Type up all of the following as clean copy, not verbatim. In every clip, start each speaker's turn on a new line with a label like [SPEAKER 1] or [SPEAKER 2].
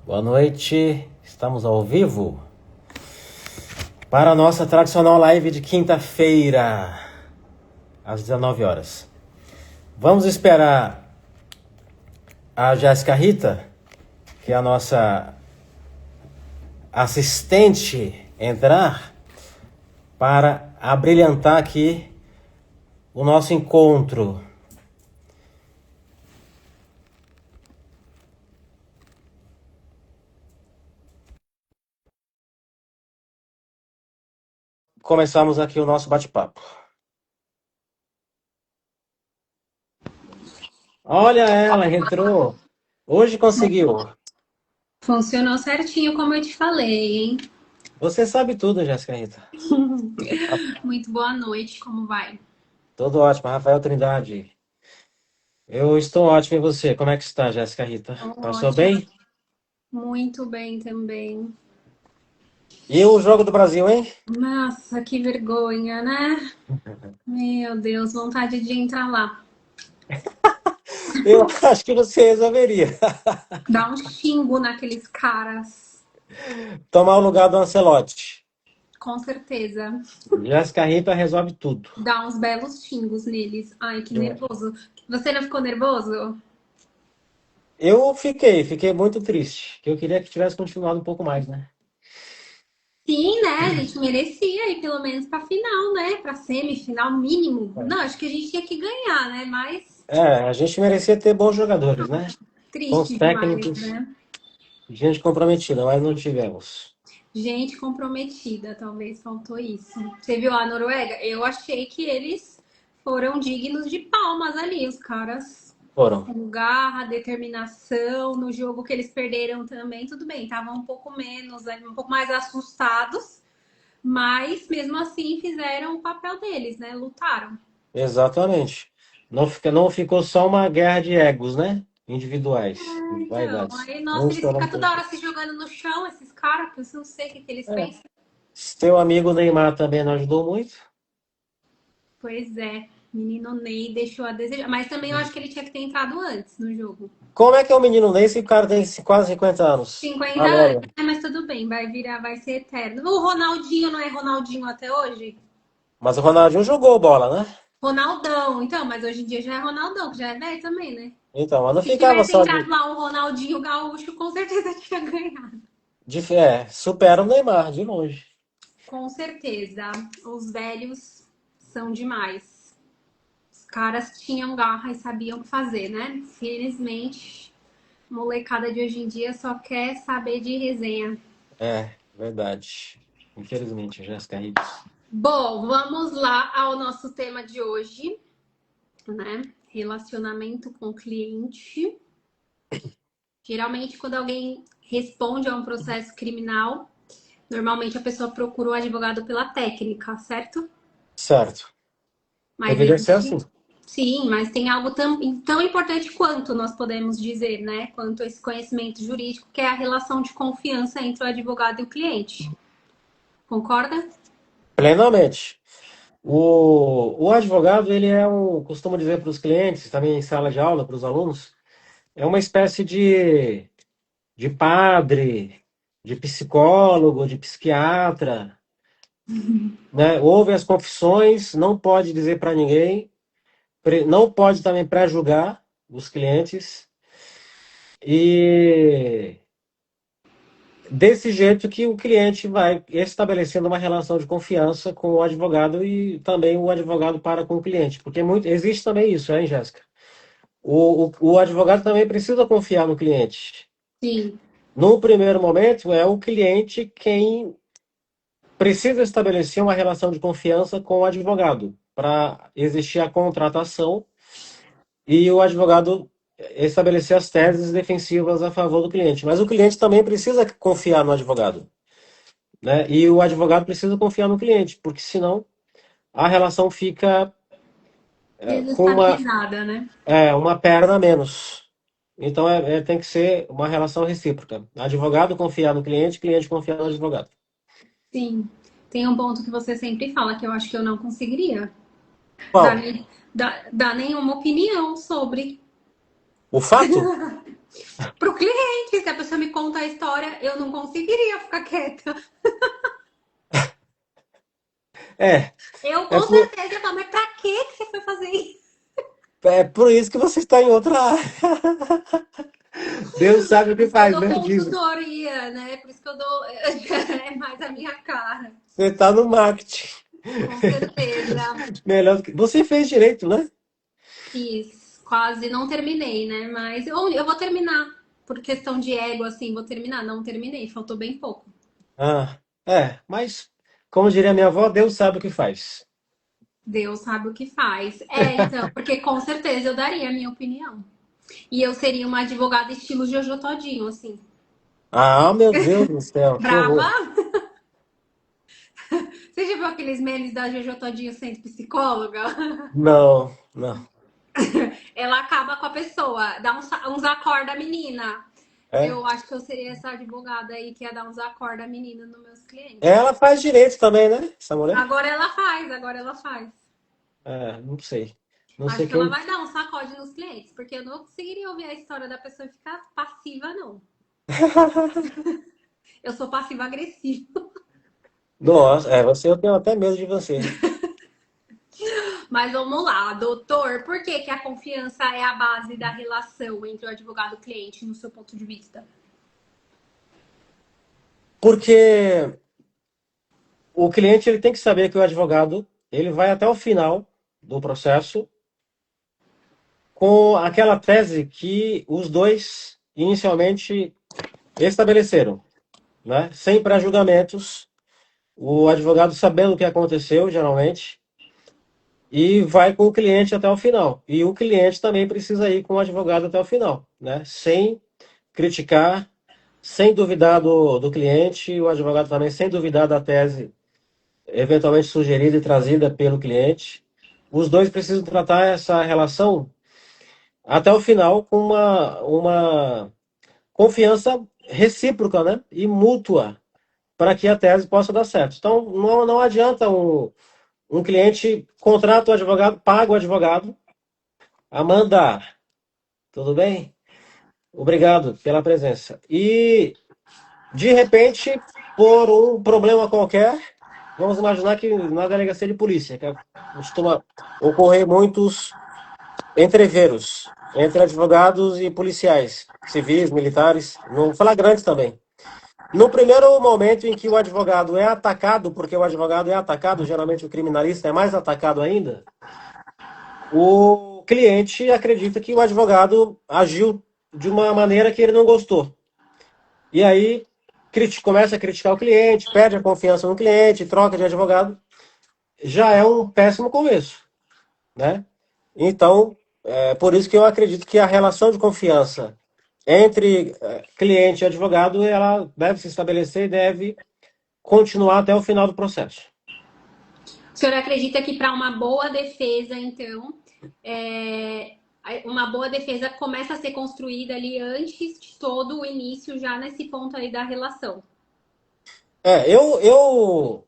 [SPEAKER 1] Boa noite, estamos ao vivo para a nossa tradicional live de quinta-feira, às 19 horas. Vamos esperar a Jéssica Rita, que é a nossa assistente, entrar para abrilhantar aqui o nosso encontro. Começamos aqui o nosso bate-papo. Olha ela, entrou. Hoje conseguiu.
[SPEAKER 2] Funcionou certinho como eu te falei, hein?
[SPEAKER 1] Você sabe tudo, Jéssica Rita.
[SPEAKER 2] Muito boa noite, como vai?
[SPEAKER 1] Tudo ótimo, Rafael Trindade. Eu estou ótimo, e você? Como é que está, Jéssica Rita? Passou
[SPEAKER 2] Ótima,
[SPEAKER 1] bem?
[SPEAKER 2] muito bem também.
[SPEAKER 1] E o jogo do Brasil, hein?
[SPEAKER 2] Nossa, que vergonha, né? Meu Deus, vontade de entrar lá.
[SPEAKER 1] Eu acho que você resolveria.
[SPEAKER 2] Dar um xingo naqueles caras,
[SPEAKER 1] Tomar o lugar do Ancelotti.
[SPEAKER 2] com certeza.
[SPEAKER 1] Jéssica Rita resolve tudo.
[SPEAKER 2] Dar uns belos xingos neles. Ai, que nervoso. Você não ficou nervoso?
[SPEAKER 1] Eu fiquei muito triste. Que eu queria que tivesse continuado um pouco mais, né?
[SPEAKER 2] Sim, né? A gente merecia ir pelo menos pra final, né? Pra semifinal mínimo. Não, acho que a gente tinha que ganhar, né? Mas
[SPEAKER 1] A gente merecia ter bons jogadores, né? Bons
[SPEAKER 2] triste demais,
[SPEAKER 1] técnicos,
[SPEAKER 2] né?
[SPEAKER 1] gente comprometida, mas não tivemos.
[SPEAKER 2] Gente comprometida, talvez faltou isso. Você viu a Noruega? Eu achei que eles foram dignos de palmas ali, os caras
[SPEAKER 1] Foram.
[SPEAKER 2] com garra, determinação no jogo que eles perderam também. Tudo bem, estavam um pouco menos, um pouco mais assustados, mas mesmo assim fizeram o papel deles, né? Lutaram.
[SPEAKER 1] Exatamente. Não ficou só uma guerra de egos, né? Individuais,
[SPEAKER 2] Então,
[SPEAKER 1] individualidades.
[SPEAKER 2] aí,
[SPEAKER 1] Não
[SPEAKER 2] nossa, eles
[SPEAKER 1] estourou.
[SPEAKER 2] ficam toda hora se jogando no chão, esses caras, que eu não sei o que eles
[SPEAKER 1] É.
[SPEAKER 2] pensam.
[SPEAKER 1] Seu amigo Neymar também não ajudou muito.
[SPEAKER 2] Pois é, menino Ney deixou a desejar. Mas também eu acho que ele tinha que ter entrado antes no jogo.
[SPEAKER 1] Como é que é o menino Ney se o cara tem quase 50 anos?
[SPEAKER 2] 50 anos,
[SPEAKER 1] Valéria.
[SPEAKER 2] né? Mas tudo bem, vai virar, vai ser eterno. O Ronaldinho não é Ronaldinho até hoje?
[SPEAKER 1] Mas o Ronaldinho jogou bola, né?
[SPEAKER 2] Ronaldão, então, mas hoje em dia já é Ronaldão, que já é velho também, né?
[SPEAKER 1] Então, mas não
[SPEAKER 2] Se
[SPEAKER 1] ficava
[SPEAKER 2] tivesse
[SPEAKER 1] só
[SPEAKER 2] entrado lá um Ronaldinho gaúcho, com certeza tinha ganhado.
[SPEAKER 1] supera o Neymar de longe.
[SPEAKER 2] Com certeza. Os velhos são demais. Os caras tinham garra e sabiam o que fazer, né? Felizmente, a molecada de hoje em dia só quer saber de resenha.
[SPEAKER 1] Verdade. Infelizmente, Jéssica Rita.
[SPEAKER 2] Bom, vamos lá ao nosso tema de hoje, né? Relacionamento com o cliente. Geralmente, quando alguém responde a um processo criminal, normalmente a pessoa procura o advogado pela técnica, certo?
[SPEAKER 1] Certo.
[SPEAKER 2] Mas
[SPEAKER 1] Deveria ser assim.
[SPEAKER 2] existe. Sim, mas tem algo tão importante quanto nós podemos dizer, né? Quanto esse conhecimento jurídico, que é a relação de confiança entre o advogado e o cliente. Concorda?
[SPEAKER 1] Plenamente. O advogado, ele costumo dizer para os clientes, também em sala de aula, para os alunos, é uma espécie de padre, de psicólogo, de psiquiatra, né? Ouve as confissões, não pode dizer para ninguém, não pode também pré-julgar os clientes, e desse jeito que o cliente vai estabelecendo uma relação de confiança com o advogado e também o advogado para com o cliente, porque existe também isso, hein, Jéssica? O advogado também precisa confiar no cliente.
[SPEAKER 2] Sim.
[SPEAKER 1] Num primeiro momento, é o cliente quem precisa estabelecer uma relação de confiança com o advogado para existir a contratação e o advogado estabelecer as teses defensivas a favor do cliente. Mas o cliente também precisa confiar no advogado, né? E o advogado precisa confiar no cliente, porque senão a relação fica com
[SPEAKER 2] Desestabilizada, né?
[SPEAKER 1] uma perna a menos. Então tem que ser uma relação recíproca. Advogado confiar no cliente, cliente confiar no advogado.
[SPEAKER 2] Sim. Tem um ponto que você sempre fala que eu acho que eu não conseguiria dar,
[SPEAKER 1] Qual?
[SPEAKER 2] dar nenhuma opinião sobre
[SPEAKER 1] O fato?
[SPEAKER 2] pro cliente. Se a pessoa me conta a história, eu não conseguiria ficar quieta.
[SPEAKER 1] É,
[SPEAKER 2] Eu
[SPEAKER 1] é
[SPEAKER 2] com
[SPEAKER 1] por,
[SPEAKER 2] certeza ia falar, mas pra que você foi fazer isso?
[SPEAKER 1] é por isso que você está em outra área. Deus sabe o
[SPEAKER 2] Por
[SPEAKER 1] que
[SPEAKER 2] isso que eu
[SPEAKER 1] faz,
[SPEAKER 2] dou
[SPEAKER 1] né? Diz.
[SPEAKER 2] consultoria, né? Por isso que eu dou. É mais a minha cara.
[SPEAKER 1] Você está no marketing.
[SPEAKER 2] Com certeza.
[SPEAKER 1] Melhor do que. Você fez direito, né?
[SPEAKER 2] Fiz. Quase não terminei, né? Mas eu vou terminar. Por questão de ego, assim, vou terminar. Não terminei, faltou bem pouco.
[SPEAKER 1] Ah, mas, como diria minha avó, Deus sabe o que faz.
[SPEAKER 2] Deus sabe o que faz. É, então, porque com certeza eu daria a minha opinião. E eu seria uma advogada estilo Jojo Todinho, assim.
[SPEAKER 1] Ah, meu Deus do céu, que
[SPEAKER 2] Brava.
[SPEAKER 1] horror.
[SPEAKER 2] Você já viu aqueles memes da Jojo Todinho sendo psicóloga?
[SPEAKER 1] Não, não.
[SPEAKER 2] Ela acaba com a pessoa, dá uns acorda a menina.
[SPEAKER 1] É.
[SPEAKER 2] Eu acho que eu seria essa advogada aí que ia dar uns acorda a menina nos meus clientes.
[SPEAKER 1] Ela faz direito também, né? Essa mulher?
[SPEAKER 2] Agora ela faz, agora ela faz.
[SPEAKER 1] É, não sei. Não sei
[SPEAKER 2] Acho que ela
[SPEAKER 1] quem.
[SPEAKER 2] vai dar um sacode nos clientes, porque eu não conseguiria ouvir a história da pessoa e ficar passiva, não. Eu sou passiva-agressiva.
[SPEAKER 1] Nossa, você eu tenho até medo de você.
[SPEAKER 2] Mas vamos lá, doutor, por que que a confiança é a base da relação entre o advogado e o cliente, no seu ponto de vista?
[SPEAKER 1] Porque o cliente ele tem que saber que o advogado ele vai até o final do processo com aquela tese que os dois inicialmente estabeleceram, né? Sem pré-julgamentos, o advogado sabendo o que aconteceu, geralmente, e vai com o cliente até o final. E o cliente também precisa ir com o advogado até o final, né? Sem criticar, sem duvidar do cliente, e o advogado também sem duvidar da tese eventualmente sugerida e trazida pelo cliente. Os dois precisam tratar essa relação até o final com uma confiança recíproca, né? E mútua, para que a tese possa dar certo. Então, não adianta um cliente contrata o advogado, paga o advogado, Amanda, tudo bem? Obrigado pela presença. E, de repente, por um problema qualquer, vamos imaginar que na delegacia de polícia, que costuma ocorrer muitos entreveros entre advogados e policiais, civis, militares, no flagrante também. No primeiro momento em que o advogado é atacado, porque o advogado é atacado, geralmente o criminalista é mais atacado ainda, o cliente acredita que o advogado agiu de uma maneira que ele não gostou. E aí começa a criticar o cliente, perde a confiança no cliente, troca de advogado. Já é um péssimo começo, né? Então, é por isso que eu acredito que a relação de confiança entre cliente e advogado, ela deve se estabelecer e deve continuar até o final do processo.
[SPEAKER 2] O senhor acredita que para uma boa defesa, então, uma boa defesa começa a ser construída ali antes de todo o início, já nesse ponto aí da relação?
[SPEAKER 1] Eu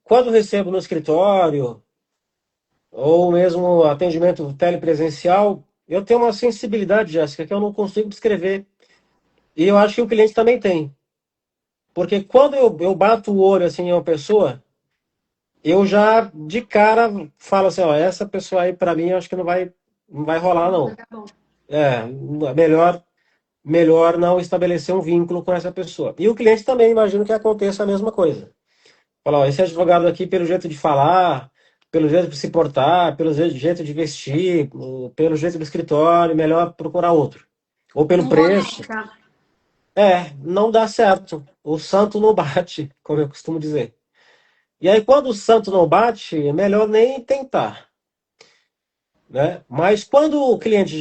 [SPEAKER 1] quando recebo no escritório, ou mesmo atendimento telepresencial, eu tenho uma sensibilidade, Jéssica, que eu não consigo descrever. E eu acho que o cliente também tem. Porque quando eu bato o olho assim em uma pessoa, eu já de cara falo assim, ó, essa pessoa aí para mim eu acho que não vai rolar
[SPEAKER 2] Não vai
[SPEAKER 1] não.
[SPEAKER 2] dar bom.
[SPEAKER 1] É, melhor não estabelecer um vínculo com essa pessoa. E o cliente também imagino que aconteça a mesma coisa. Falar, ó, esse advogado aqui, pelo jeito de falar, pelo jeito de se portar, pelo jeito de vestir, pelo jeito do escritório, melhor procurar outro. Ou pelo
[SPEAKER 2] Não
[SPEAKER 1] preço.
[SPEAKER 2] conecta.
[SPEAKER 1] Não dá certo. O santo não bate, como eu costumo dizer. E aí, quando o santo não bate, é melhor nem tentar, né? Mas quando o cliente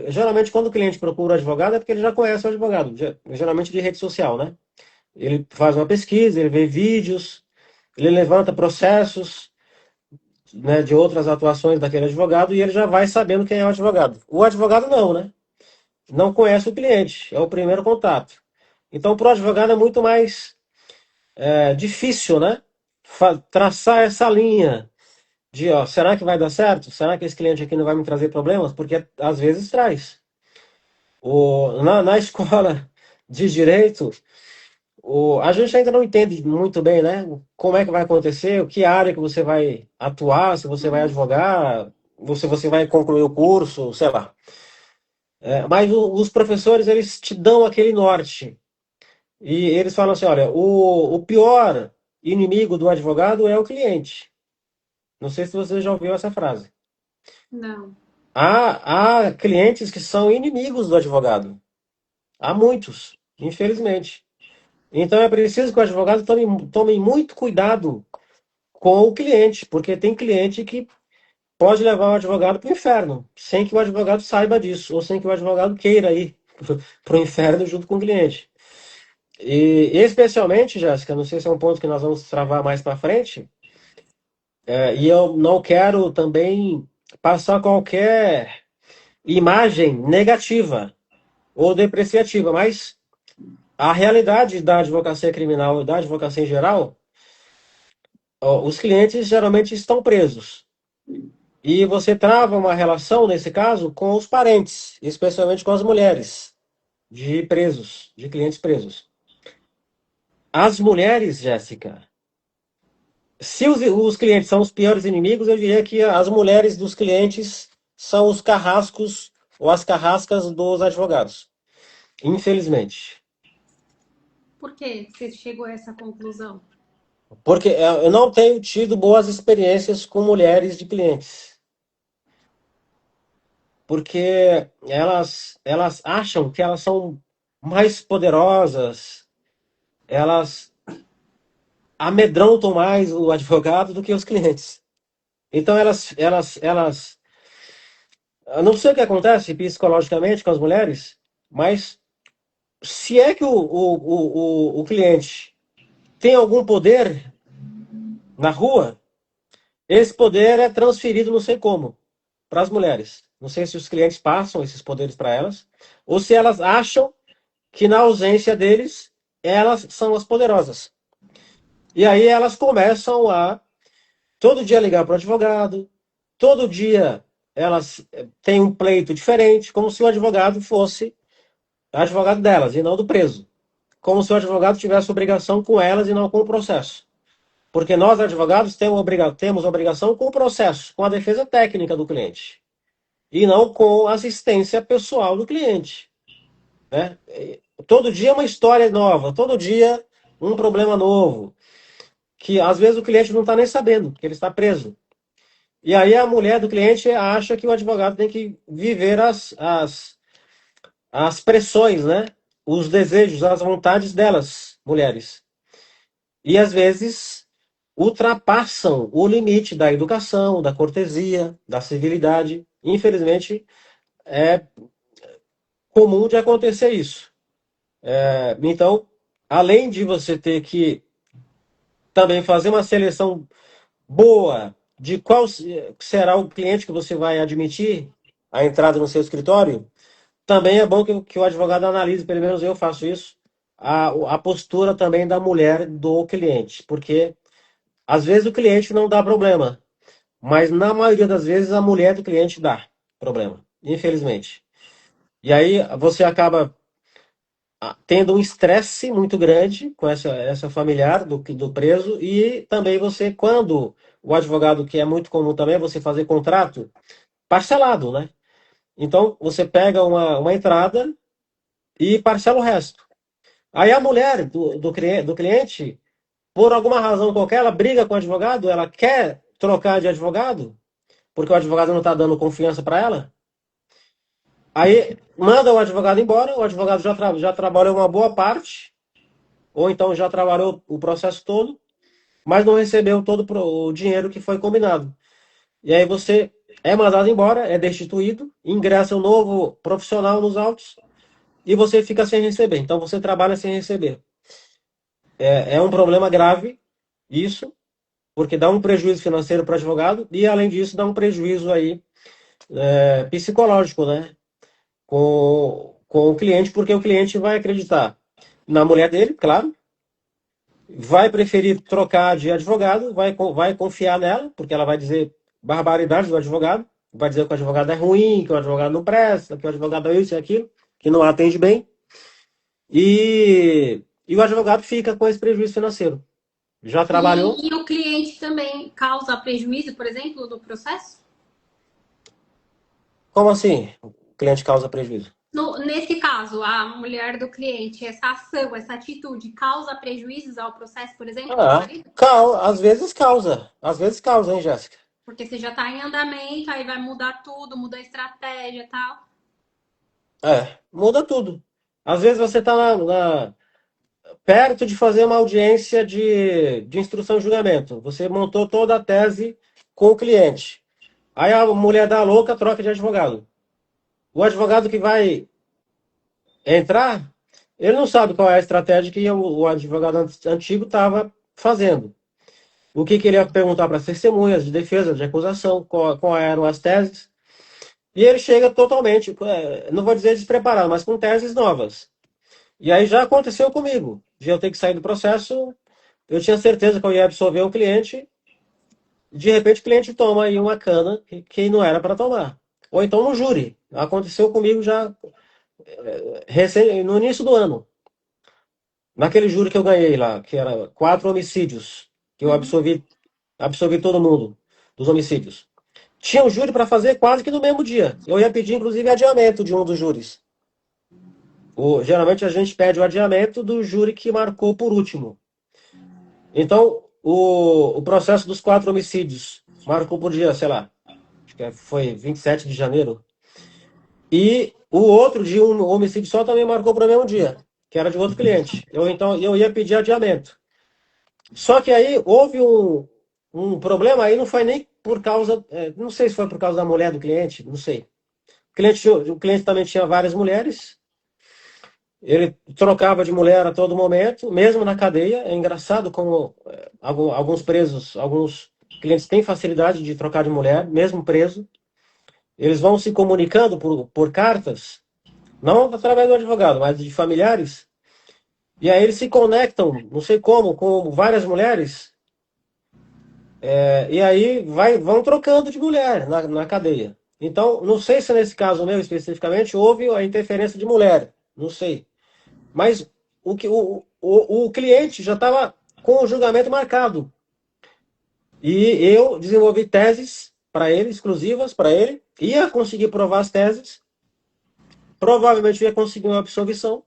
[SPEAKER 1] geralmente quando o cliente procura o advogado é porque ele já conhece o advogado, geralmente de rede social, né? Ele faz uma pesquisa, ele vê vídeos, ele levanta processos, né, de outras atuações daquele advogado e ele já vai sabendo quem é o advogado. O advogado não, né? Não conhece o cliente, é o primeiro contato. Então, para o advogado é muito mais difícil, né? Traçar essa linha de, ó, será que vai dar certo? Será que esse cliente aqui não vai me trazer problemas? Porque às vezes traz. Na escola, de direito, a gente ainda não entende muito bem, né? Como é que vai acontecer, o que área que você vai atuar, se você vai advogar, se você vai concluir o curso, sei lá. Mas os professores, eles te dão aquele norte. E eles falam assim, olha, o pior inimigo do advogado é o cliente. Não sei se você já ouviu essa frase.
[SPEAKER 2] Não.
[SPEAKER 1] Há clientes que são inimigos do advogado. Há muitos, infelizmente. Então é preciso que o advogado tome muito cuidado com o cliente, porque tem cliente que pode levar o advogado para o inferno, sem que o advogado saiba disso, ou sem que o advogado queira ir para o inferno junto com o cliente. E especialmente, Jéssica, não sei se é um ponto que nós vamos travar mais para frente, e eu não quero também passar qualquer imagem negativa ou depreciativa, mas a realidade da advocacia criminal e da advocacia em geral, ó, os clientes geralmente estão presos. E você trava uma relação, nesse caso, com os parentes, especialmente com as mulheres de presos, de clientes presos. As mulheres, Jéssica, se os clientes são os piores inimigos, eu diria que as mulheres dos clientes são os carrascos ou as carrascas dos advogados. Infelizmente.
[SPEAKER 2] Por que você chegou a essa conclusão?
[SPEAKER 1] Porque eu não tenho tido boas experiências com mulheres de clientes. Porque elas acham que elas são mais poderosas, elas amedrontam mais o advogado do que os clientes. Então eu não sei o que acontece psicologicamente com as mulheres, mas se é que o cliente tem algum poder na rua, esse poder é transferido, não sei como, para as mulheres. Não sei se os clientes passam esses poderes para elas, ou se elas acham que na ausência deles, elas são as poderosas. E aí elas começam a todo dia ligar para o advogado, todo dia elas têm um pleito diferente, como se o advogado fosse advogado delas e não do preso. Como se o advogado tivesse obrigação com elas e não com o processo. Porque nós, advogados, temos obrigação com o processo, com a defesa técnica do cliente. E não com a assistência pessoal do cliente. Né? Todo dia é uma história nova, todo dia um problema novo. Que às vezes o cliente não está nem sabendo, que ele está preso. E aí a mulher do cliente acha que o advogado tem que viver as pressões, né? Os desejos, as vontades delas, mulheres. E às vezes ultrapassam o limite da educação, da cortesia, da civilidade. Infelizmente, é comum de acontecer isso. Então, além de você ter que também fazer uma seleção boa de qual será o cliente que você vai admitir a entrada no seu escritório, também é bom que o advogado analise, pelo menos eu faço isso, a postura também da mulher do cliente, porque às vezes o cliente não dá problema, mas na maioria das vezes a mulher do cliente dá problema, infelizmente. E aí você acaba tendo um estresse muito grande com essa familiar do preso, e também você, quando o advogado, que é muito comum também, é você fazer contrato parcelado, né? Então, você pega uma entrada e parcela o resto. Aí a mulher do cliente, por alguma razão qualquer, ela briga com o advogado, ela quer trocar de advogado, porque o advogado não está dando confiança para ela. Aí manda o advogado embora, o advogado já trabalhou uma boa parte, ou então já trabalhou o processo todo, mas não recebeu todo o dinheiro que foi combinado. E aí você é mandado embora, é destituído, ingressa um novo profissional nos autos e você fica sem receber. Então você trabalha sem receber. É um problema grave isso, porque dá um prejuízo financeiro para o advogado e, além disso, dá um prejuízo aí psicológico, né? Com o cliente, porque o cliente vai acreditar na mulher dele, claro, vai preferir trocar de advogado, vai confiar nela, porque ela vai dizer barbaridades do advogado, vai dizer que o advogado é ruim, que o advogado não presta, que o advogado é isso e aquilo, que não atende bem. E o advogado fica com esse prejuízo financeiro. Já trabalhou?
[SPEAKER 2] E o cliente também causa prejuízo, por exemplo, no processo?
[SPEAKER 1] Como assim? O cliente causa prejuízo?
[SPEAKER 2] Nesse caso, a mulher do cliente, essa ação, essa atitude causa prejuízos ao processo, por exemplo, do
[SPEAKER 1] Ah,
[SPEAKER 2] marido?
[SPEAKER 1] às vezes causa. Às vezes causa, hein, Jéssica?
[SPEAKER 2] Porque você já está em andamento, aí vai mudar tudo, muda a estratégia e tal.
[SPEAKER 1] Muda tudo. Às vezes você está perto de fazer uma audiência de instrução e julgamento. Você montou toda a tese com o cliente. Aí a mulher dá louca, troca de advogado. O advogado que vai entrar, ele não sabe qual é a estratégia que o advogado antigo estava fazendo. O que ele ia perguntar para as testemunhas de defesa, de acusação, qual eram as teses. E ele chega totalmente, não vou dizer despreparado, mas com teses novas. E aí já aconteceu comigo, de eu ter que sair do processo, eu tinha certeza que eu ia absolver o cliente, de repente o cliente toma aí uma cana que não era para tomar. Ou então no júri. Aconteceu comigo já no início do ano. Naquele júri que eu ganhei lá, que era 4 homicídios, que eu
[SPEAKER 2] Uhum.
[SPEAKER 1] absorvi todo mundo dos homicídios. Tinha um júri para fazer quase que no mesmo dia. Eu ia pedir, inclusive, adiamento de um dos júris. Geralmente a gente pede o adiamento do júri que marcou por último. Então, o processo dos 4 homicídios marcou por dia, sei lá, acho que foi 27 de janeiro. E o outro de um homicídio só também marcou para o mesmo dia, que era de outro cliente. Então, eu ia pedir adiamento. Só que aí houve um problema, aí não foi nem por causa, não sei se foi por causa da mulher do cliente, não sei. O cliente também tinha várias mulheres, ele trocava de mulher a todo momento, mesmo na cadeia. É engraçado como alguns presos, alguns clientes têm facilidade de trocar de mulher, mesmo preso. Eles vão se comunicando por cartas, não através do advogado, mas de familiares. E aí eles se conectam, não sei como, com várias mulheres. E aí vão trocando de mulher na cadeia. Então, não sei se nesse caso meu especificamente houve a interferência de mulher. Não sei. Mas o cliente já estava com o julgamento marcado. E eu desenvolvi teses para ele, exclusivas para ele. Ia conseguir provar as teses. Provavelmente ia conseguir uma absolvição.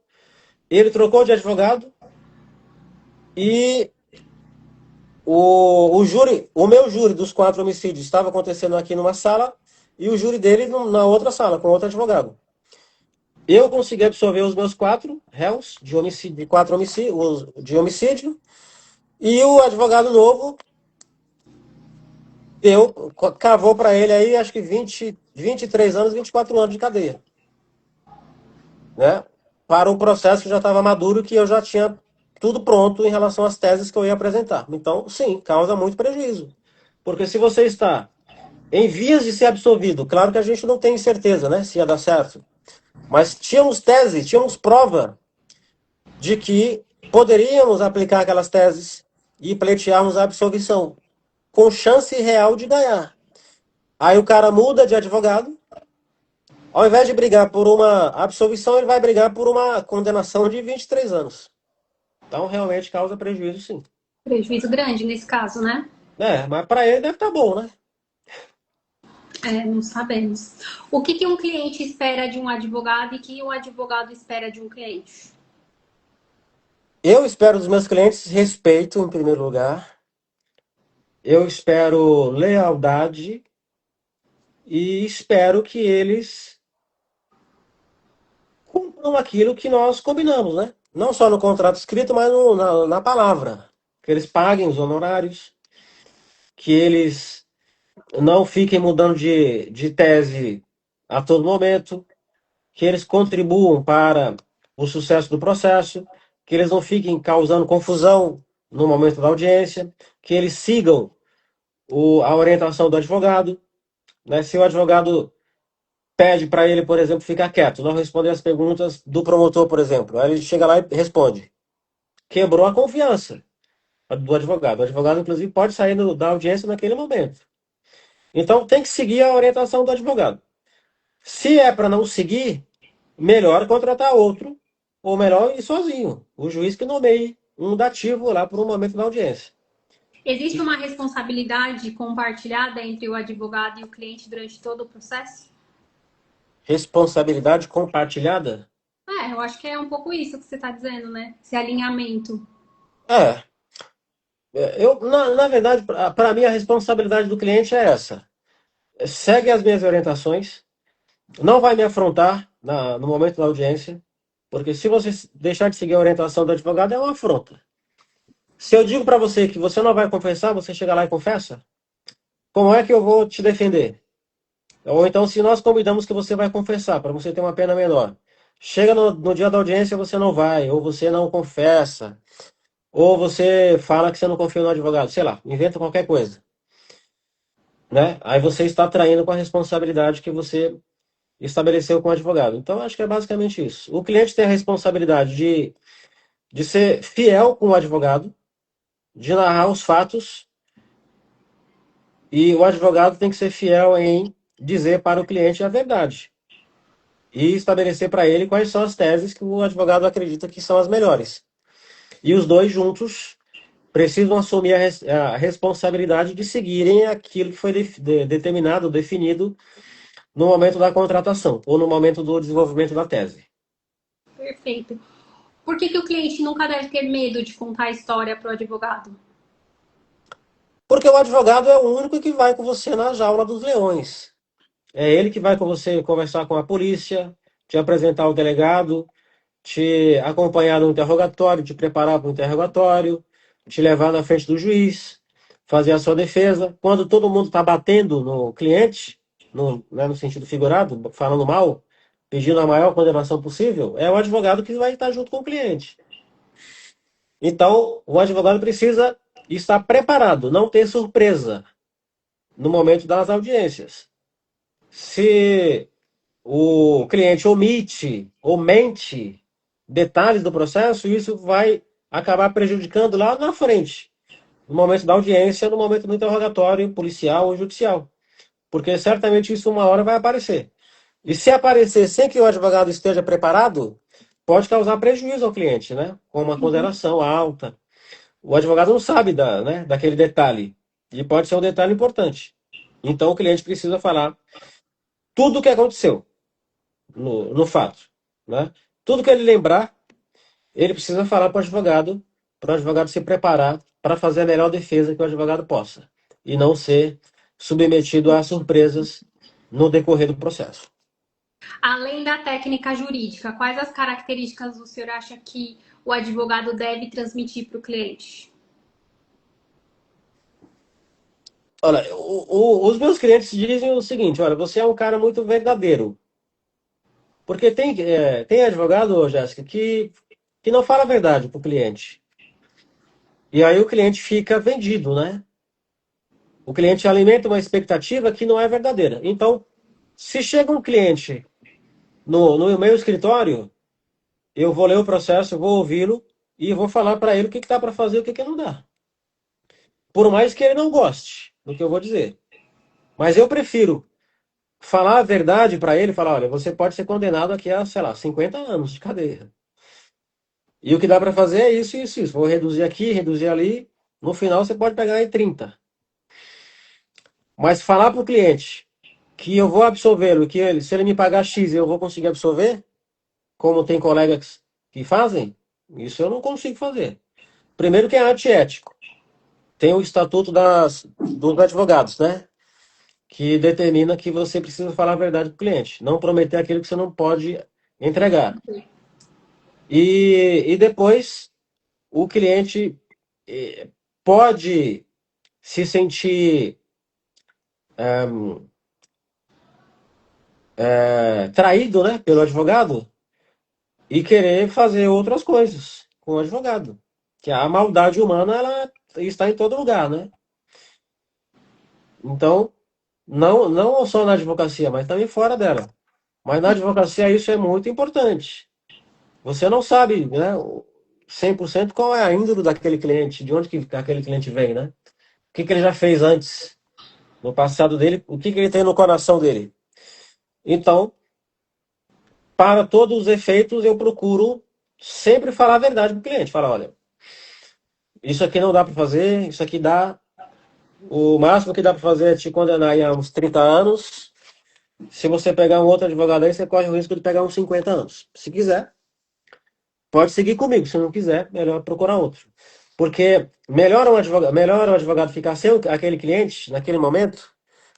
[SPEAKER 1] Ele trocou de advogado. E o meu júri dos 4 homicídios estava acontecendo aqui numa sala. E o júri dele na outra sala, com outro advogado. Eu consegui absolver os meus 4 réus de homicídio, de homicídio, e o advogado novo cavou para ele aí, acho que 23 anos, 24 anos de cadeia, né? Para um processo que já estava maduro, que eu já tinha tudo pronto em relação às teses que eu ia apresentar. Então, sim, causa muito prejuízo. Porque se você está em vias de ser absolvido, claro que a gente não tem certeza, né, se ia dar certo. Mas tínhamos tese, tínhamos prova de que poderíamos aplicar aquelas teses e pleitearmos a absolvição, com chance real de ganhar. Aí o cara muda de advogado, ao invés de brigar por uma absolvição, ele vai brigar por uma condenação de 23 anos. Então, realmente causa prejuízo, sim.
[SPEAKER 2] Prejuízo grande nesse caso, né?
[SPEAKER 1] Mas para ele deve estar bom, né?
[SPEAKER 2] É, não sabemos. O que um cliente espera de um advogado e que um advogado espera de um cliente?
[SPEAKER 1] Eu espero dos meus clientes respeito, em primeiro lugar. Eu espero lealdade e espero que eles cumpram aquilo que nós combinamos, né? Não só no contrato escrito, mas na palavra. Que eles paguem os honorários, que eles não fiquem mudando de tese a todo momento, que eles contribuam para o sucesso do processo, que eles não fiquem causando confusão no momento da audiência, que eles sigam a orientação do advogado, né? Se o advogado pede para ele, por exemplo, ficar quieto, não responder as perguntas do promotor, por exemplo, aí ele chega lá e responde. Quebrou a confiança do advogado. O advogado, inclusive, pode sair da audiência naquele momento. Então, tem que seguir a orientação do advogado. Se é para não seguir, melhor contratar outro ou melhor, ir sozinho. O juiz que nomeie um dativo lá por um momento da audiência.
[SPEAKER 2] Existe
[SPEAKER 1] E
[SPEAKER 2] uma responsabilidade compartilhada entre o advogado e o cliente durante todo o processo?
[SPEAKER 1] responsabilidade compartilhada?
[SPEAKER 2] É, eu acho que é um pouco isso que você está dizendo, né? Esse alinhamento.
[SPEAKER 1] É, na verdade, para mim, a responsabilidade do cliente é essa. Segue as minhas orientações, não vai me afrontar no momento da audiência, porque se você deixar de seguir a orientação do advogado, é uma afronta. Se eu digo para você que você não vai confessar, você chega lá e confessa, como é que eu vou te defender? Ou então, se nós combinamos que você vai confessar, para você ter uma pena menor, chega no dia da audiência, você não vai, ou você não confessa, ou você fala que você não confia no advogado, sei lá, inventa qualquer coisa, né? Aí você está traindo com a responsabilidade que você estabeleceu com o advogado. Então, acho que é basicamente isso. O cliente tem a responsabilidade de ser fiel com o advogado, de narrar os fatos, e o advogado tem que ser fiel em dizer para o cliente a verdade e estabelecer para ele quais são as teses que o advogado acredita que são as melhores. E os dois juntos precisam assumir a responsabilidade de seguirem aquilo que foi determinado, definido no momento da contratação ou no momento do desenvolvimento da tese.
[SPEAKER 2] Perfeito. Por que o cliente nunca deve ter medo de contar a história para o advogado?
[SPEAKER 1] Porque o advogado é o único que vai com você na jaula dos leões. É ele que vai com você conversar com a polícia, te apresentar o delegado, te acompanhar no interrogatório, te preparar para o interrogatório, te levar na frente do juiz, fazer a sua defesa. Quando todo mundo está batendo no cliente, né, no sentido figurado, falando mal, pedindo a maior condenação possível, é o advogado que vai estar junto com o cliente. Então, o advogado precisa estar preparado, não ter surpresa no momento das audiências. Se o cliente omite ou mente detalhes do processo, isso vai acabar prejudicando lá na frente, no momento da audiência, no momento do interrogatório policial ou judicial. Porque certamente isso uma hora vai aparecer. E se aparecer sem que o advogado esteja preparado, pode causar prejuízo ao cliente, né? Com uma condenação alta. O advogado não sabe né, daquele detalhe. E pode ser um detalhe importante. Então o cliente precisa falar tudo o que aconteceu no fato. Né? Tudo que ele lembrar, ele precisa falar para o advogado se preparar para fazer a melhor defesa que o advogado possa. E não ser submetido a surpresas no decorrer do processo.
[SPEAKER 2] Além da técnica jurídica, quais as características o senhor acha que o advogado deve transmitir para o cliente?
[SPEAKER 1] Olha, os meus clientes dizem o seguinte: olha, você é um cara muito verdadeiro. Porque tem advogado, Jéssica, que não fala a verdade para o cliente. E aí o cliente fica vendido, né? O cliente alimenta uma expectativa que não é verdadeira. Então, se chega um cliente no meu escritório, eu vou ler o processo, eu vou ouvi-lo e vou falar para ele o que dá para fazer e o que não dá. Por mais que ele não goste do que eu vou dizer. Mas eu prefiro falar a verdade para ele, falar, olha, você pode ser condenado aqui a, sei lá, 50 anos de cadeia. E o que dá para fazer é isso, isso, isso. Vou reduzir aqui, reduzir ali. No final você pode pegar em 30. Mas falar para o cliente que eu vou absorvê-lo, que ele, se ele me pagar X eu vou conseguir absorver, como tem colegas que fazem, isso eu não consigo fazer. Primeiro que é antiético. Tem o estatuto dos advogados, né? Que determina que você precisa falar a verdade para o cliente. Não prometer aquilo que você não pode entregar. E depois o cliente pode se sentir traído, né, pelo advogado e querer fazer outras coisas com o advogado. Que a maldade humana ela está em todo lugar, né? Então, não só na advocacia, mas também fora dela. Mas na advocacia isso é muito importante. Você não sabe, né, 100% qual é a índole daquele cliente, de onde que aquele cliente vem, né? O que ele já fez antes, no passado dele, o que ele tem no coração dele. Então, para todos os efeitos, eu procuro sempre falar a verdade para o cliente. Falar, olha, isso aqui não dá para fazer, isso aqui dá. O máximo que dá para fazer é te condenar aí a uns 30 anos. Se você pegar um outro advogado aí, você corre o risco de pegar uns 50 anos. Se quiser, pode seguir comigo. Se não quiser, melhor procurar outro. Porque melhor um advogado ficar sem aquele cliente naquele momento,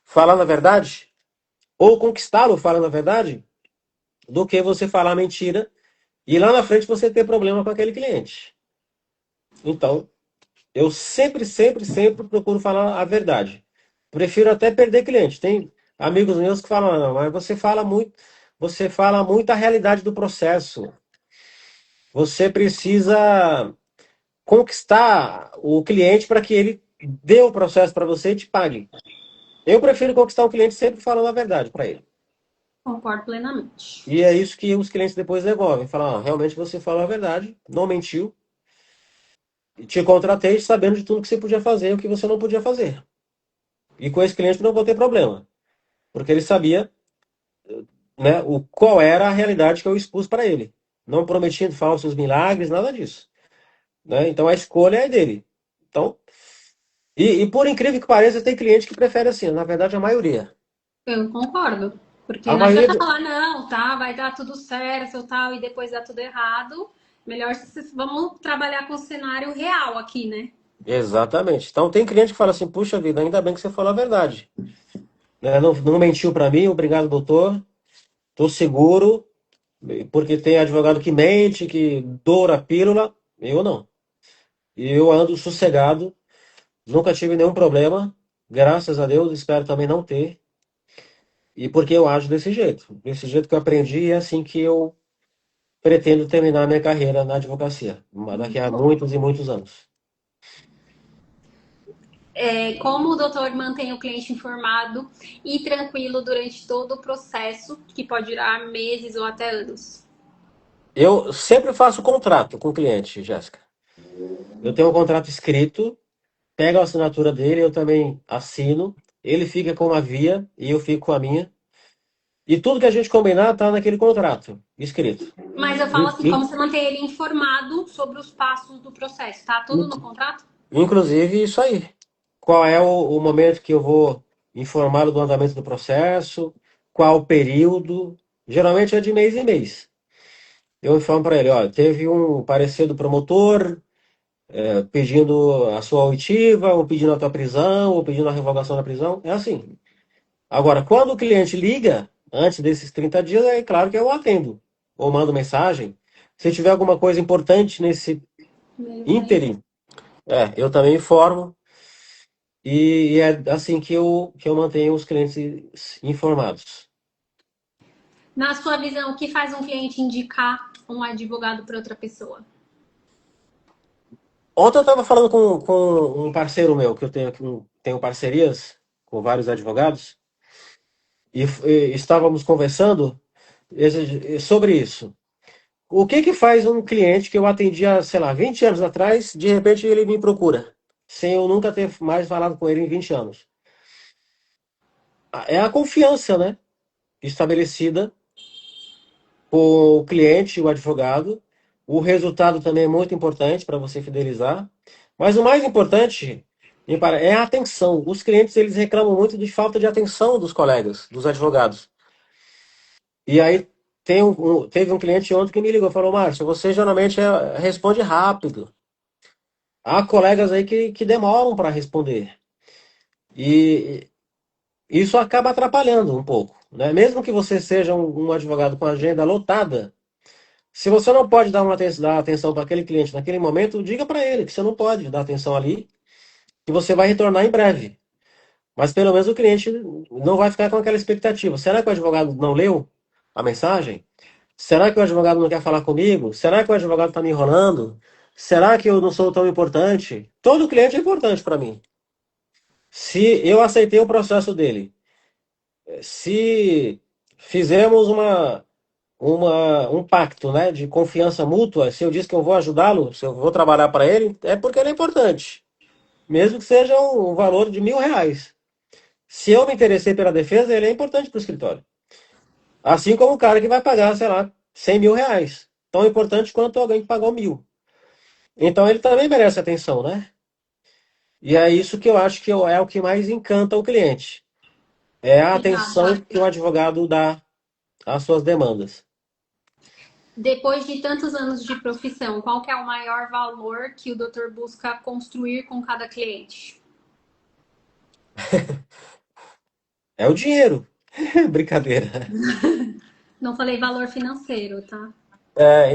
[SPEAKER 1] falando a verdade, ou conquistá-lo falando a verdade, do que você falar mentira e lá na frente você ter problema com aquele cliente. Então, eu sempre procuro falar a verdade. Prefiro até perder cliente. Tem amigos meus que falam, não, mas você fala muito a realidade do processo. Você precisa conquistar o cliente para que ele dê o processo para você e te pague. Eu prefiro conquistar o cliente sempre falando a verdade para ele.
[SPEAKER 2] Concordo plenamente.
[SPEAKER 1] E é isso que os clientes depois devolvem. Falam, ah, realmente você falou a verdade, não mentiu, e te contratei sabendo de tudo que você podia fazer e o que você não podia fazer. E com esse cliente não vou ter problema, porque ele sabia, né, qual era a realidade que eu expus para ele. Não prometindo falsos milagres, nada disso. Né? Então a escolha é dele. Então, e por incrível que pareça, tem cliente que prefere assim, na verdade a maioria.
[SPEAKER 2] Eu concordo. Porque
[SPEAKER 1] A
[SPEAKER 2] não
[SPEAKER 1] maioria.
[SPEAKER 2] adianta falar, não, tá, vai dar tudo certo, tal, e depois dar tudo errado. Melhor vamos trabalhar com o cenário real aqui, né?
[SPEAKER 1] Exatamente. Então tem cliente que fala assim, puxa vida, ainda bem que você falou a verdade. Né? Não mentiu para mim, obrigado, doutor. Tô seguro, porque tem advogado que mente, que doura a pílula. Eu não. E eu ando sossegado, nunca tive nenhum problema, graças a Deus, espero também não ter. E porque eu ajo desse jeito que eu aprendi, e é assim que eu pretendo terminar minha carreira na advocacia, daqui a muitos e muitos anos.
[SPEAKER 2] É, como o doutor mantém o cliente informado e tranquilo durante todo o processo, que pode durar meses ou até anos.
[SPEAKER 1] Eu sempre faço contrato com o cliente, Jéssica. Eu tenho um contrato escrito, pego a assinatura dele, eu também assino, ele fica com uma via e eu fico com a minha. E tudo que a gente combinar tá naquele contrato escrito.
[SPEAKER 2] Mas eu falo assim, como você mantém ele informado sobre os passos do processo, tá? Tudo no contrato?
[SPEAKER 1] Inclusive isso aí. Qual é o momento que eu vou informá-lo do andamento do processo, qual o período. Geralmente é de mês em mês. Eu informo para ele, olha, teve um parecer do promotor pedindo a sua oitiva, ou pedindo a tua prisão, ou pedindo a revogação da prisão. É assim. Agora, quando o cliente liga, antes desses 30 dias, é claro que eu atendo. Ou mando mensagem. Se tiver alguma coisa importante nesse
[SPEAKER 2] Meio tempo.
[SPEAKER 1] ínterim, eu também informo. E é assim que eu mantenho os clientes informados.
[SPEAKER 2] Na sua visão, o que faz um cliente indicar um advogado para outra pessoa?
[SPEAKER 1] Ontem eu estava falando com um parceiro meu, que eu tenho parcerias com vários advogados, e estávamos conversando sobre isso. O que que faz um cliente que eu atendia, sei lá, 20 anos atrás, de repente ele me procura, sem eu nunca ter mais falado com ele em 20 anos? É a confiança, né? Estabelecida o cliente, o advogado. O resultado também é muito importante para você fidelizar. Mas o mais importante é a atenção. Os clientes eles reclamam muito de falta de atenção dos colegas, dos advogados. E aí teve um cliente ontem que me ligou, falou, Márcio, você geralmente responde rápido. Há colegas aí que demoram para responder. E isso acaba atrapalhando um pouco, né? Mesmo que você seja um advogado com agenda lotada, se você não pode dar atenção para aquele cliente naquele momento, diga para ele que você não pode dar atenção ali, que você vai retornar em breve. Mas pelo menos o cliente não vai ficar com aquela expectativa. Será que o advogado não leu a mensagem? Será que o advogado não quer falar comigo? Será que o advogado está me enrolando? Será que eu não sou tão importante? Todo cliente é importante para mim. Se eu aceitei o processo dele, se fizemos um pacto, né, de confiança mútua. Se eu disse que eu vou ajudá-lo, se eu vou trabalhar para ele, é porque ele é importante, mesmo que seja um valor de R$ 1.000. Se eu me interessei pela defesa, ele é importante para o escritório. Assim como o cara que vai pagar, sei lá, R$ 100.000. tão importante quanto alguém que pagou 1.000. Então ele também merece atenção, né? E é isso que eu acho que é o que mais encanta o cliente. É a atenção
[SPEAKER 2] Exato.
[SPEAKER 1] que o advogado dá às suas demandas.
[SPEAKER 2] Depois de tantos anos de profissão, qual que é o maior valor que o doutor busca construir com cada cliente?
[SPEAKER 1] É o dinheiro. Brincadeira.
[SPEAKER 2] Não falei valor financeiro, tá?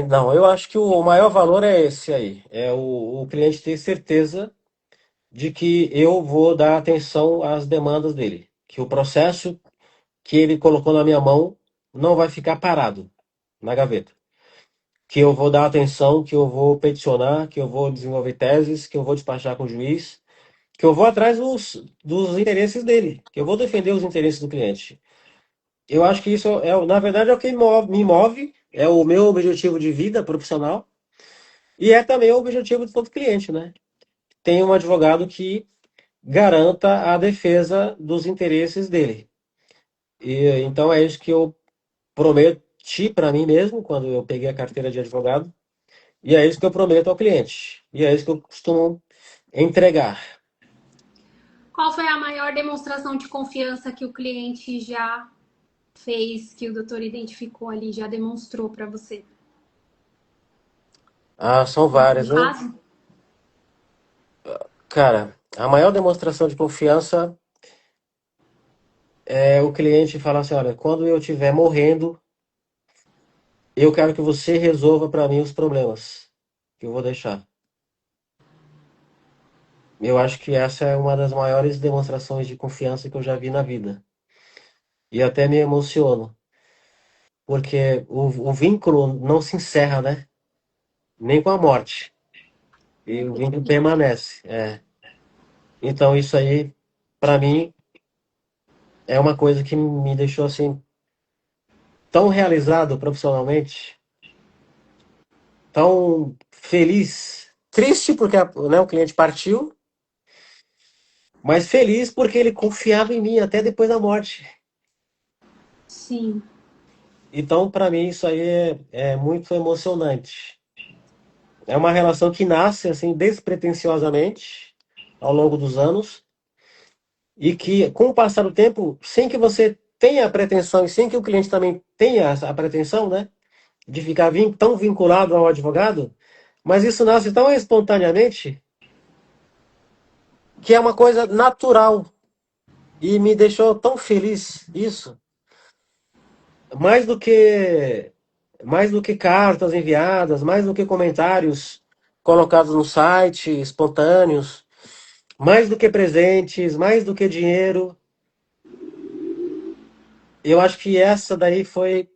[SPEAKER 1] Não, eu acho que o maior valor é esse aí. É o cliente ter certeza de que eu vou dar atenção às demandas dele. Que o processo que ele colocou na minha mão não vai ficar parado na gaveta. Que eu vou dar atenção, que eu vou peticionar, que eu vou desenvolver teses, que eu vou despachar com o juiz, que eu vou atrás dos interesses dele, que eu vou defender os interesses do cliente. Eu acho que isso na verdade, é o que me move, é o meu objetivo de vida profissional e é também o objetivo de todo cliente, né? Tem um advogado que garanta a defesa dos interesses dele. E então é isso que eu prometi para mim mesmo quando eu peguei a carteira de advogado, e é isso que eu prometo ao cliente. E é isso que eu costumo entregar.
[SPEAKER 2] Qual foi a maior demonstração de confiança que o cliente já fez, que o doutor identificou ali, já demonstrou para você?
[SPEAKER 1] Ah, são
[SPEAKER 2] Um
[SPEAKER 1] várias, viu?
[SPEAKER 2] caso?
[SPEAKER 1] Cara, a maior demonstração de confiança é o cliente falar assim, olha, quando eu estiver morrendo, eu quero que você resolva para mim os problemas que eu vou deixar. Eu acho que essa é uma das maiores demonstrações de confiança que eu já vi na vida. E até me emociono, porque o vínculo não se encerra, né? Nem com a morte. E
[SPEAKER 2] É
[SPEAKER 1] o vínculo
[SPEAKER 2] perfeito.
[SPEAKER 1] permanece. Então isso aí, para mim, é uma coisa que me deixou assim tão realizado profissionalmente, tão feliz, triste porque né, o cliente partiu, mas feliz porque ele confiava em mim até depois da morte.
[SPEAKER 2] Sim.
[SPEAKER 1] Então, para mim, isso aí é muito emocionante. É uma relação que nasce assim despretensiosamente ao longo dos anos e que, com o passar do tempo, sem que você tenha a pretensão e sem que o cliente também tenha a pretensão, né, de ficar tão vinculado ao advogado, mas isso nasce tão espontaneamente que é uma coisa natural e me deixou tão feliz isso, mais do que mais do que cartas enviadas, mais do que comentários colocados no site, espontâneos, mais do que presentes, mais do que dinheiro. Eu acho que essa daí foi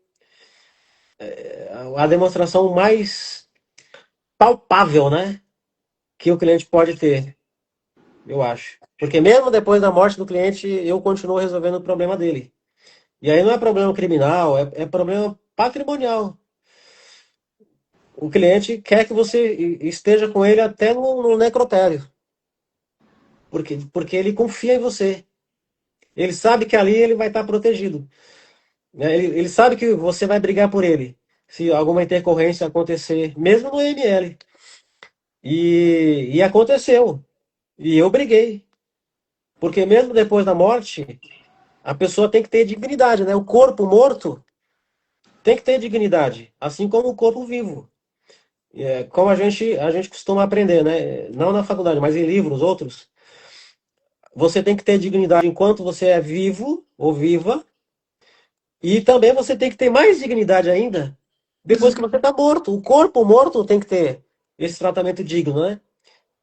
[SPEAKER 1] a demonstração mais palpável, né, que o cliente pode ter, eu acho. Porque mesmo depois da morte do cliente, eu continuo resolvendo o problema dele. E aí não é problema criminal, é problema patrimonial. O cliente quer que você esteja com ele até no necrotério, porque ele confia em você. Ele sabe que ali ele vai estar protegido, né? Ele sabe que você vai brigar por ele, se alguma intercorrência acontecer, mesmo no ML. E aconteceu. E eu briguei. Porque mesmo depois da morte, a pessoa tem que ter dignidade, né? O corpo morto tem que ter dignidade, assim como o corpo vivo. Como a gente costuma aprender, né? Não na faculdade, mas em livros, outros. Você tem que ter dignidade enquanto você é vivo ou viva, e também você tem que ter mais dignidade ainda depois que você está morto. O corpo morto tem que ter esse tratamento digno, né?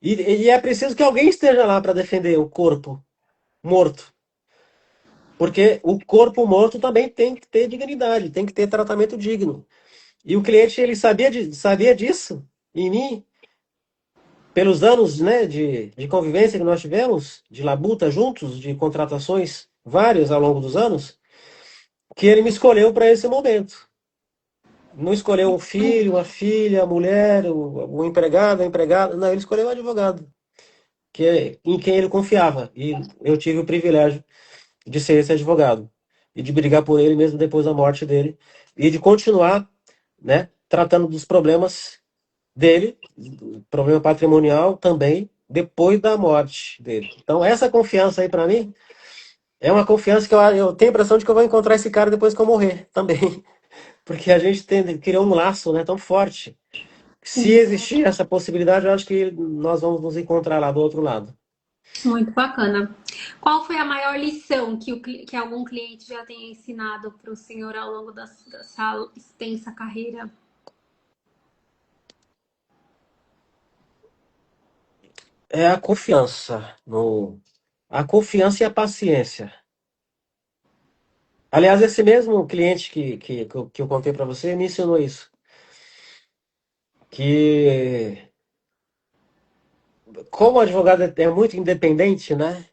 [SPEAKER 1] E é preciso que alguém esteja lá para defender o corpo morto. Porque o corpo morto também tem que ter dignidade, tem que ter tratamento digno. E o cliente, ele sabia disso em mim, pelos anos, né, de convivência que nós tivemos, de labuta juntos, de contratações várias ao longo dos anos, que ele me escolheu para esse momento. Não escolheu um filho, uma filha, a mulher, o empregado, a empregada. Não, ele escolheu o advogado, em quem ele confiava. E eu tive o privilégio de ser esse advogado. E de brigar por ele mesmo depois da morte dele. E de continuar, né? tratando dos problemas dele, problema patrimonial também, depois da morte dele. Então, essa confiança aí para mim é uma confiança que eu tenho a impressão de que eu vou encontrar esse cara depois que eu morrer também. Porque a gente criou um laço, né, tão forte. Se
[SPEAKER 2] Sim,
[SPEAKER 1] existir essa possibilidade, eu acho que nós vamos nos encontrar lá do outro lado.
[SPEAKER 2] muito bacana. Qual foi a maior lição que algum cliente já tenha ensinado para o senhor ao longo dessa extensa carreira?
[SPEAKER 1] É a confiança a confiança e a paciência. Aliás, esse mesmo cliente que eu contei para você me ensinou isso. Que como o advogado é muito independente, né?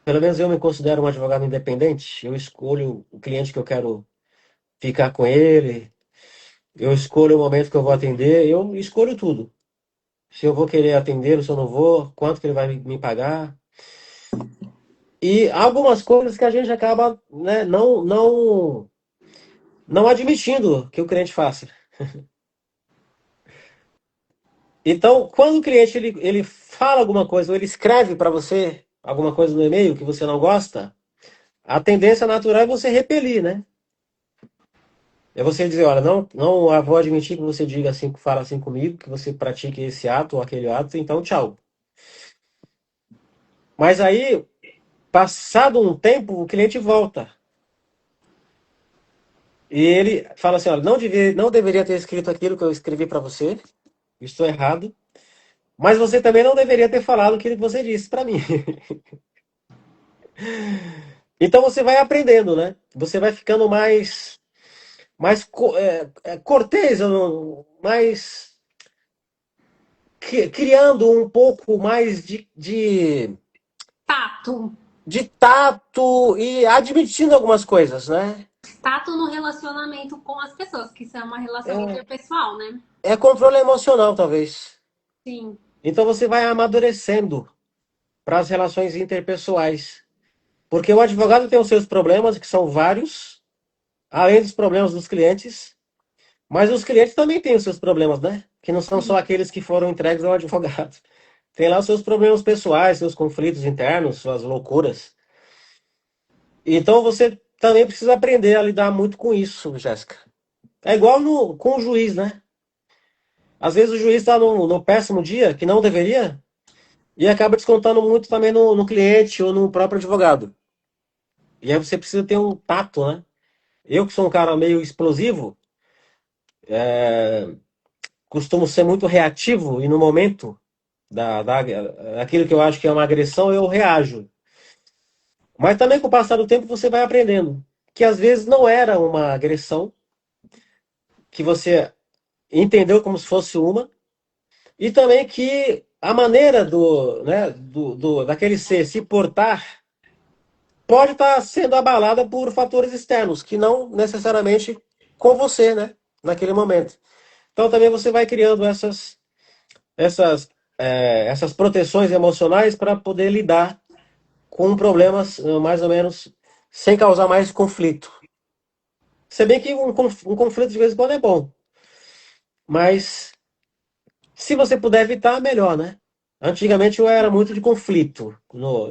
[SPEAKER 1] Pelo menos eu me considero um advogado independente. Eu escolho o cliente que eu quero ficar com ele, eu escolho o momento que eu vou atender, eu escolho tudo. Se eu vou querer atendê-lo, se eu não vou, quanto que ele vai me pagar. E algumas coisas que a gente acaba, né, não admitindo que o cliente faça. Então, quando o cliente ele fala alguma coisa, ou ele escreve para você alguma coisa no e-mail que você não gosta, a tendência natural é você repelir, né? É você dizer, olha, não vou admitir que você diga assim, que fala assim comigo, que você pratique esse ato ou aquele ato, então tchau. Mas aí, passado um tempo, o cliente volta. E ele fala assim, olha, não deveria ter escrito aquilo que eu escrevi para você, estou errado, mas você também não deveria ter falado aquilo que você disse para mim. Então você vai aprendendo, né? Você vai ficando mais cortês, mais criando um pouco mais
[SPEAKER 2] Tato.
[SPEAKER 1] de tato e admitindo algumas coisas, né?
[SPEAKER 2] Tato no relacionamento com as pessoas, que isso é uma relação interpessoal, né?
[SPEAKER 1] É controle emocional, talvez.
[SPEAKER 2] Sim.
[SPEAKER 1] Então você vai amadurecendo para as relações interpessoais. Porque o advogado tem os seus problemas, que são vários, além dos problemas dos clientes, mas os clientes também têm os seus problemas, né? Que não são só aqueles que foram entregues ao advogado. Tem lá os seus problemas pessoais, seus conflitos internos, suas loucuras. Então você também precisa aprender a lidar muito com isso, Jéssica. É igual com o juiz, né? Às vezes o juiz está no péssimo dia, que não deveria, e acaba descontando muito também no cliente ou no próprio advogado. E aí você precisa ter um tato, né? Eu que sou um cara meio explosivo, costumo ser muito reativo e no momento daquilo que eu acho que é uma agressão, eu reajo. Mas também com o passar do tempo você vai aprendendo que às vezes não era uma agressão, que você entendeu como se fosse uma, e também que a maneira daquele ser se portar pode estar sendo abalada por fatores externos, que não necessariamente com você, né? Naquele momento. Então também você vai criando essas, essas proteções emocionais para poder lidar com problemas mais ou menos sem causar mais conflito. Se bem que um conflito de vez em quando é bom, mas se você puder evitar, melhor, né? Antigamente eu era muito de conflito,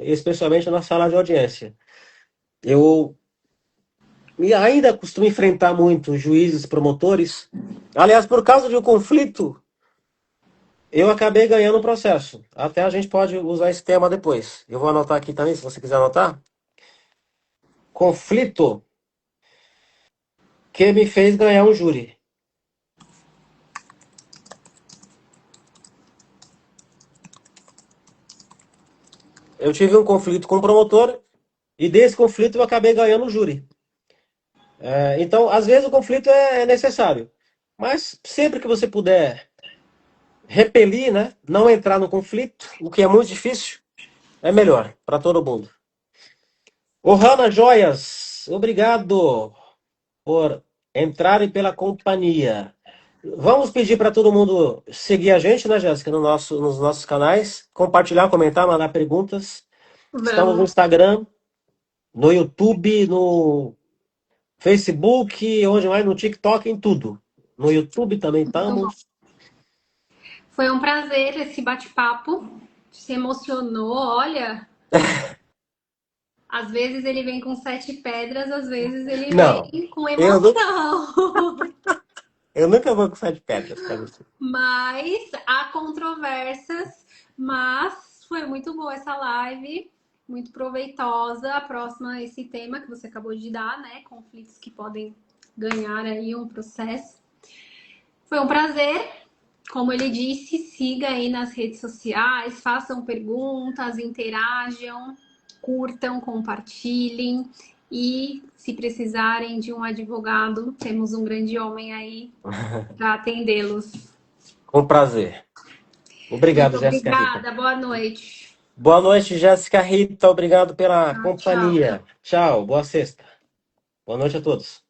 [SPEAKER 1] especialmente na sala de audiência. Eu e ainda costumo enfrentar muito juízes, promotores. Aliás, por causa de um conflito, eu acabei ganhando o processo. Até a gente pode usar esse tema depois. Eu vou anotar aqui também, se você quiser anotar. Conflito que me fez ganhar um júri. Eu tive um conflito com o promotor e desse conflito eu acabei ganhando o júri. Então, às vezes o conflito é necessário, mas sempre que você puder repelir, né, não entrar no conflito, o que é muito difícil, é melhor para todo mundo. Ohana Joias, obrigado por entrarem pela companhia. Vamos pedir para todo mundo seguir a gente, né, Jéssica, nos nossos canais, compartilhar, comentar, mandar perguntas. Estamos no
[SPEAKER 2] Vamos.
[SPEAKER 1] Instagram, no YouTube, no Facebook, onde mais? No TikTok, em tudo. No YouTube também
[SPEAKER 2] Muito bom.
[SPEAKER 1] estamos.
[SPEAKER 2] Foi um prazer esse bate-papo. Se emocionou, olha. Às vezes ele vem com sete pedras, às vezes ele
[SPEAKER 1] Não,
[SPEAKER 2] vem com
[SPEAKER 1] eu, nu-
[SPEAKER 2] emoção.
[SPEAKER 1] eu nunca vou com sete pedras para você.
[SPEAKER 2] Mas há controvérsias, mas foi muito boa essa live, muito proveitosa. A próxima, esse tema que você acabou de dar, né? Conflitos que podem ganhar aí um processo. Foi um prazer. Como ele disse, siga aí nas redes sociais, façam perguntas, interajam, curtam, compartilhem. E se precisarem de um advogado, temos um grande homem aí para atendê-los.
[SPEAKER 1] Com prazer.
[SPEAKER 2] Muito
[SPEAKER 1] Obrigado, Jéssica Rita.
[SPEAKER 2] obrigada, boa noite.
[SPEAKER 1] Boa noite, Jéssica Rita. Obrigado pela
[SPEAKER 2] Tchau, tchau.
[SPEAKER 1] companhia. Tchau, boa sexta. Boa noite a todos.